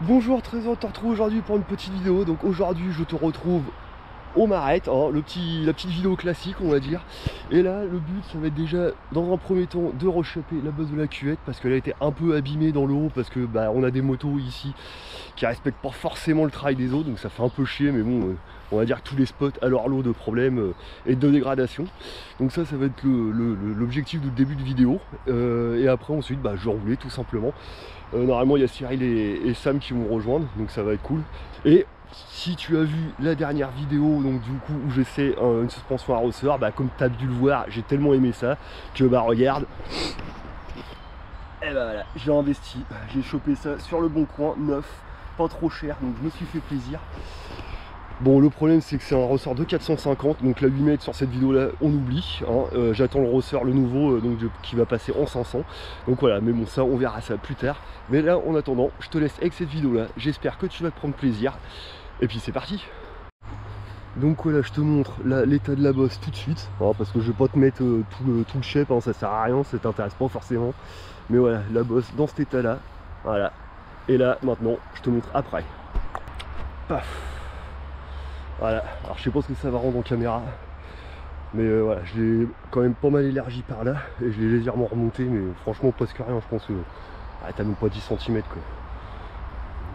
Bonjour Trésor, on te retrouve aujourd'hui pour une petite vidéo. Donc aujourd'hui je te retrouve au Marette, hein, la petite vidéo classique on va dire. Et là le but ça va être déjà dans un premier temps de rechaper la base de la cuvette parce qu'elle a été un peu abîmée dans l'eau parce que on a des motos ici qui respectent pas forcément le travail des autres, donc ça fait un peu chier, mais bon on va dire que tous les spots à leur lot de problèmes et de dégradation. Donc ça va être l'objectif du début de vidéo. Et après ensuite je vais rouler tout simplement. Normalement il y a Cyril et Sam qui vont me rejoindre, donc ça va être cool. Et si tu as vu la dernière vidéo, donc du coup où j'essaie une suspension à ressort, comme tu as dû le voir, j'ai tellement aimé ça que regarde. Et voilà, j'ai investi, j'ai chopé ça sur le bon coin, neuf, pas trop cher, donc je me suis fait plaisir. Bon, le problème c'est que c'est un ressort de 450, donc la 8 mètres sur cette vidéo là on oublie, hein. J'attends le ressort, le nouveau, qui va passer en 500, donc voilà, mais bon ça on verra ça plus tard. Mais là en attendant je te laisse avec cette vidéo là, j'espère que tu vas te prendre plaisir, et puis c'est parti. Donc voilà, je te montre l'état de la bosse tout de suite, hein, parce que je vais pas te mettre tout le shape, hein, ça sert à rien, ça t'intéresse pas forcément, mais voilà, la bosse dans cet état là, voilà. Et là maintenant je te montre après. Paf. Voilà, alors je sais pas ce que ça va rendre en caméra, mais voilà, je l'ai quand même pas mal élargi par là et je l'ai légèrement remonté, mais franchement presque rien, je pense que t'as même pas 10 cm quoi.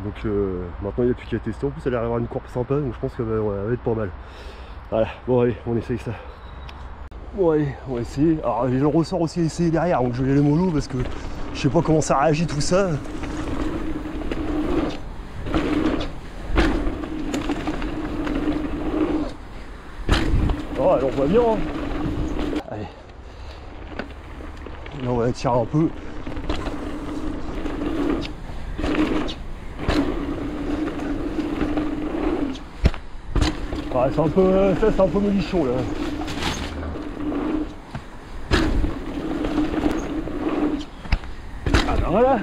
Donc maintenant il n'y a plus qu'à tester, en plus elle a l'air une courbe sympa, donc je pense qu'elle va être pas mal. Voilà, bon allez, on essaye ça. Bon allez, on va essayer. Alors j'ai le ressort aussi à essayer derrière, donc je vais aller mollo parce que je sais pas comment ça réagit tout ça. Oh, alors on voit bien, hein. Allez. Là on va la tirer un peu. Ouais, c'est un peu, ça c'est un peu molichon là. Ah ben voilà.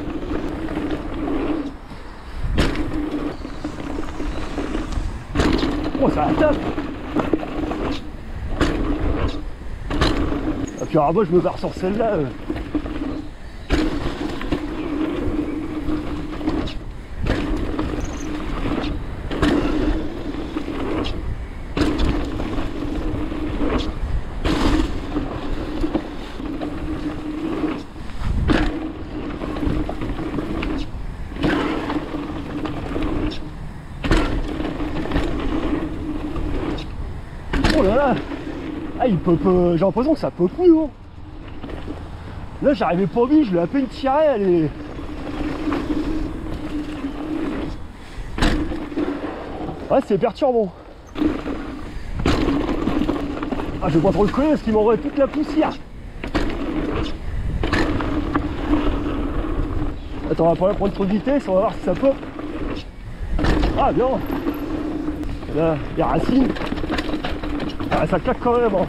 Oh ça la tape. Et puis alors moi je me barre sur celle-là. Oh là là. Ah il peut, j'ai l'impression que ça peut plus, hein. Là j'arrivais pas vite, je l'ai à peine tiré, elle est... Ouais c'est perturbant. Ah je vais pas trop le coller parce qu'il m'envoie toute la poussière. Attends, on va pas prendre trop de vitesse, on va voir si ça pop. Ah bien. Là, les racines. Ah, ça claque quand même, hein.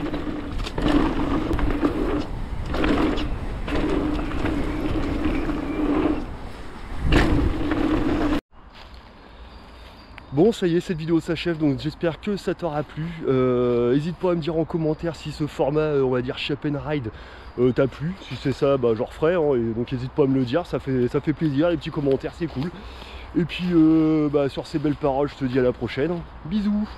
Bon ça y est, cette vidéo s'achève, donc j'espère que ça t'aura plu. N'hésite pas à me dire en commentaire si ce format, on va dire Shop and Ride, t'a plu. Si c'est ça, je referai, hein, et donc n'hésite pas à me le dire, ça fait plaisir, les petits commentaires c'est cool. Et puis sur ces belles paroles, je te dis à la prochaine. Bisous.